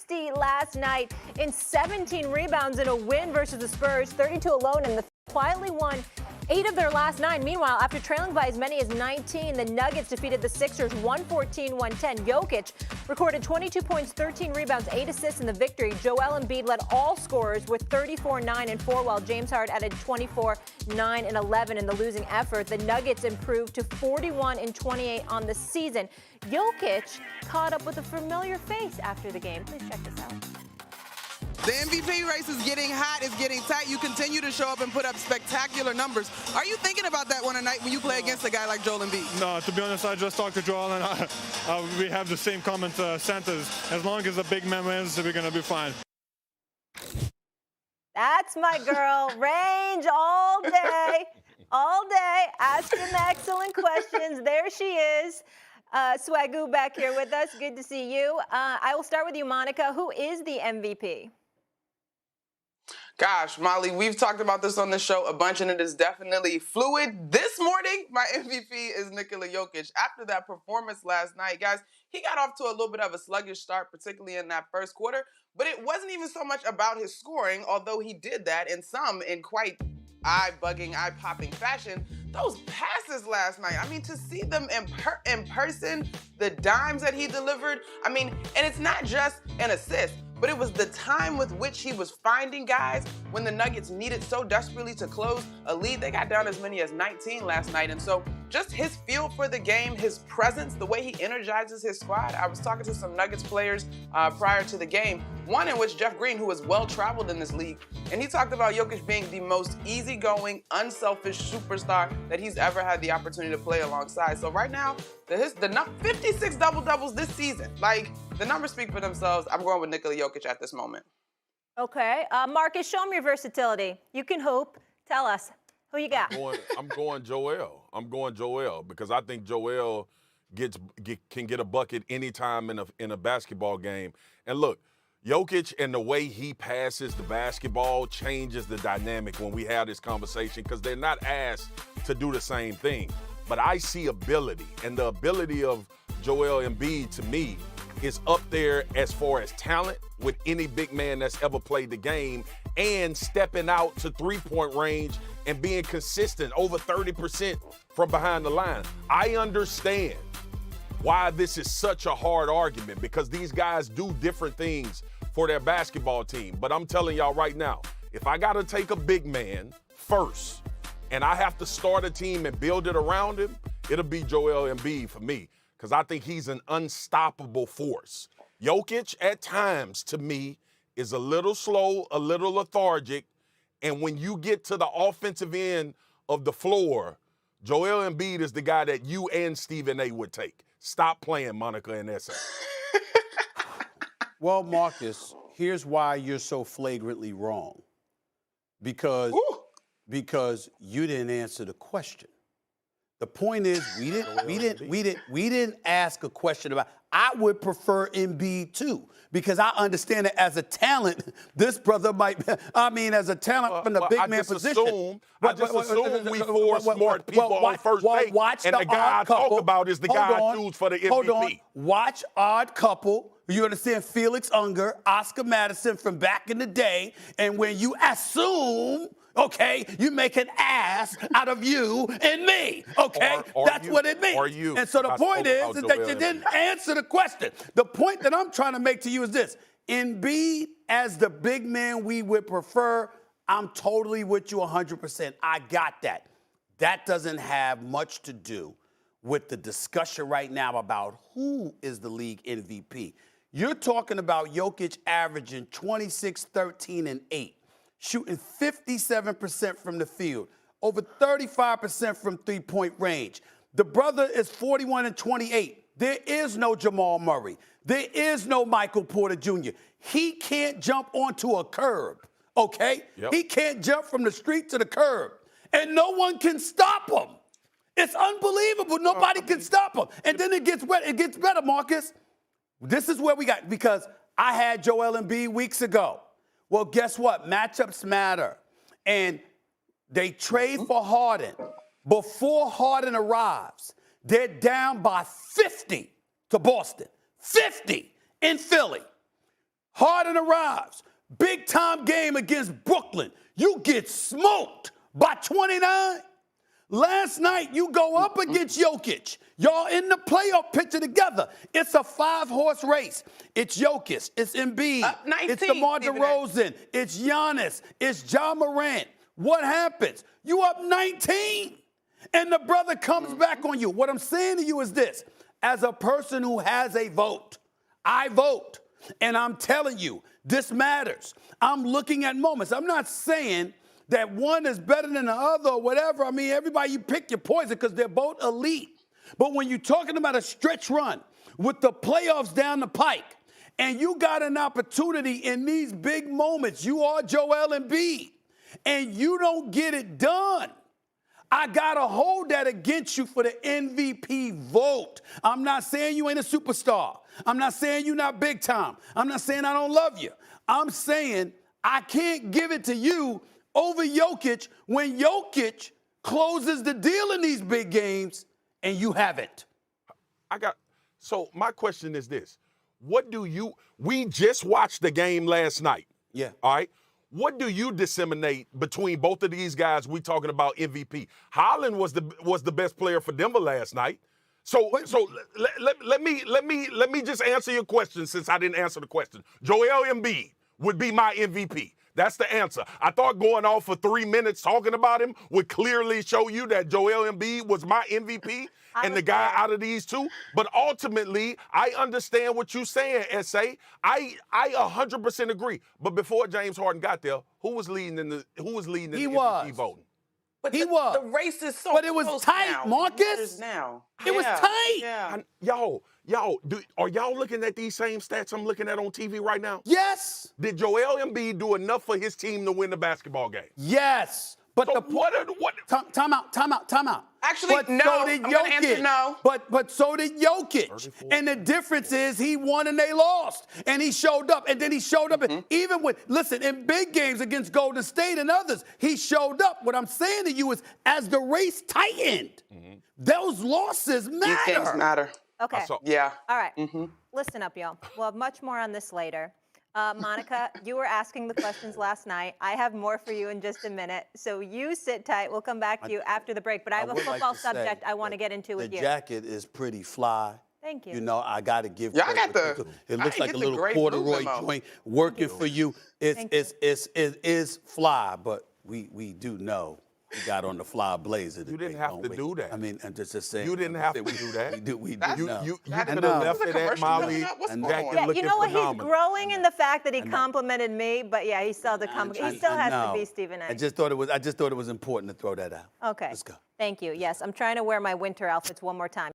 60 last night in 17 rebounds in a win versus the Spurs, 32 alone, and the quietly won 8 of their last 9. Meanwhile, after trailing by as many as 19, the Nuggets defeated the Sixers 114-110. Jokic recorded 22 points, 13 rebounds, 8 assists in the victory. Joel Embiid led all scorers with 34, 9, and 4, while James Harden added 24, 9, and 11 in the losing effort. The Nuggets improved to 41 and 28 on the season. Jokic caught up with a familiar face after the game. Please check this out. The MVP race is getting hot, it's getting tight. You continue to show up and put up spectacular numbers. Are you thinking about that one tonight when you play against a guy like Joel Embiid? No, to be honest, I just talked to Joel, and we have the same comment sentence. As long as the big man wins, we're going to be fine. That's my girl. Range all day, asking excellent questions. There she is. Swagoo back here with us. Good to see you. I will start with you, Monica. Who is the MVP? Gosh, Molly, we've talked about this on the show a bunch, and it is definitely fluid. This morning, my MVP is Nikola Jokic. After that performance last night, guys, he got off to a little bit of a sluggish start, particularly in that first quarter, but it wasn't even so much about his scoring, although he did that in quite eye-bugging, eye-popping fashion. Those passes last night, I mean, to see them in person, the dimes that he delivered, I mean, and it's not just an assist, but it was the time with which he was finding guys when the Nuggets needed so desperately to close a lead. They got down as many as 19 last night. And so just his feel for the game, his presence, the way he energizes his squad. I was talking to some Nuggets players prior to the game, one in which Jeff Green, who is well-traveled in this league, and he talked about Jokic being the most easygoing, unselfish superstar that he's ever had the opportunity to play alongside. So right now, the 56 double-doubles this season, like, the numbers speak for themselves. I'm going with Nikola Jokic at this moment. Okay. Marcus, show me your versatility. You can hoop. Tell us. Who you got? I'm going Joel. I'm going Joel because I think Joel can get a bucket anytime in a basketball game. And look, Jokic and the way he passes the basketball changes the dynamic when we have this conversation because they're not asked to do the same thing. But I see ability, and the ability of Joel Embiid to me is up there as far as talent with any big man that's ever played the game and stepping out to three-point range and being consistent over 30% from behind the line. I understand why this is such a hard argument because these guys do different things for their basketball team. But I'm telling y'all right now, if I got to take a big man first and I have to start a team and build it around him, it'll be Joel Embiid for me. Because I think he's an unstoppable force. Jokic, at times, to me, is a little slow, a little lethargic, and when you get to the offensive end of the floor, Joel Embiid is the guy that you and Stephen A would take. Stop playing, Monica and Essa. Well, Marcus, here's why you're so flagrantly wrong. Because you didn't answer the question. The point is, we didn't ask a question about. I would prefer Embiid too, because I understand that as a talent, this brother might. I mean, as a talent from the big man position. I just assume we four smart people on first take, and the guy I talk about is the guy I choose for the MVP. Hold on. Watch Odd Couple. You understand Felix Unger, Oscar Madison from back in the day, and when you assume. Okay, you make an ass out of you and me. Okay, that's what it means. Or you. And so the point is that you didn't answer the question. The point that I'm trying to make to you is this: Embiid as the big man we would prefer. I'm totally with you 100%. I got that. That doesn't have much to do with the discussion right now about who is the league MVP. You're talking about Jokic averaging 26, 13, and 8. Shooting 57% from the field, over 35% from three-point range. The brother is 41 and 28. There is no Jamal Murray. There is no Michael Porter Jr. He can't jump onto a curb, okay? Yep. He can't jump from the street to the curb, and no one can stop him. It's unbelievable. Nobody can stop him. And then it gets better, Marcus. This is where we got, because I had Joel Embiid weeks ago. Well, guess what? Matchups matter. And they trade for Harden. Before Harden arrives, they're down by 50 to Boston. 50 in Philly. Harden arrives. Big time game against Brooklyn. You get smoked by 29. Last night, you go up against Jokic. Y'all in the playoff picture together. It's a 5-horse race. It's Jokic. It's Embiid. 19, it's DeMar Stephen A. DeRozan. It's Giannis. It's Ja Morant. What happens? You up 19, and the brother comes back on you. What I'm saying to you is this. As a person who has a vote, I vote, and I'm telling you, this matters. I'm looking at moments. I'm not saying that one is better than the other or whatever. I mean, everybody, you pick your poison because they're both elite. But when you're talking about a stretch run with the playoffs down the pike, and you got an opportunity in these big moments, you are Joel Embiid, and you don't get it done, I got to hold that against you for the MVP vote. I'm not saying you ain't a superstar. I'm not saying you're not big time. I'm not saying I don't love you. I'm saying I can't give it to you over Jokic when Jokic closes the deal in these big games and you haven't. So my question is this. We just watched the game last night. Yeah. All right. What do you disseminate between both of these guys we talking about MVP? Holland was the best player for Denver last night. So let me just answer your question since I didn't answer the question. Joel Embiid would be my MVP. That's the answer. I thought going off for 3 minutes talking about him would clearly show you that Joel Embiid was my MVP and the guy out of these two. But ultimately, I understand what you're saying, S.A. I 100% agree. But before James Harden got there, who was leading in the MVP voting? But He the was. The race is so But it was close tight, now. Marcus. Now. It was tight. Yeah. Are y'all looking at these same stats I'm looking at on TV right now? Yes. Did Joel Embiid do enough for his team to win the basketball game? Yes. But So what? Time out. Actually, but no. So did I'm gonna answer Jokic. no. But so did Jokic. 34. And the difference is he won and they lost. And he showed up. And then he showed up. And even in big games against Golden State and others, he showed up. What I'm saying to you is as the race tightened, those losses matter. These games matter. Okay. Yeah. All right. Listen up, y'all. We'll have much more on this later. Monica, you were asking the questions last night. I have more for you in just a minute. So you sit tight. We'll come back to you after the break. But I have a football subject I want to get into with you. The jacket is pretty fly. Thank you. You know, I got to give Yeah, I credit got to- the- It I looks didn't like a get the little gray blue corduroy memo. joint working for you. Thank you. It is fly, but we do know we got on the fly blazer. You didn't have to do that. I mean, I'm just saying. You didn't have to do that. We do That's- know. You That- could I have know. left Is it this a at commercial Molly. coming up? What's And going Jack on? Yeah, looking you know what? He's phenomenal. growing in the fact that he complimented me, but yeah, he still he still has to know. be Stephen A. I just thought it was important to throw that out. Okay. Let's go. Thank you. Yes, I'm trying to wear my winter outfits one more time.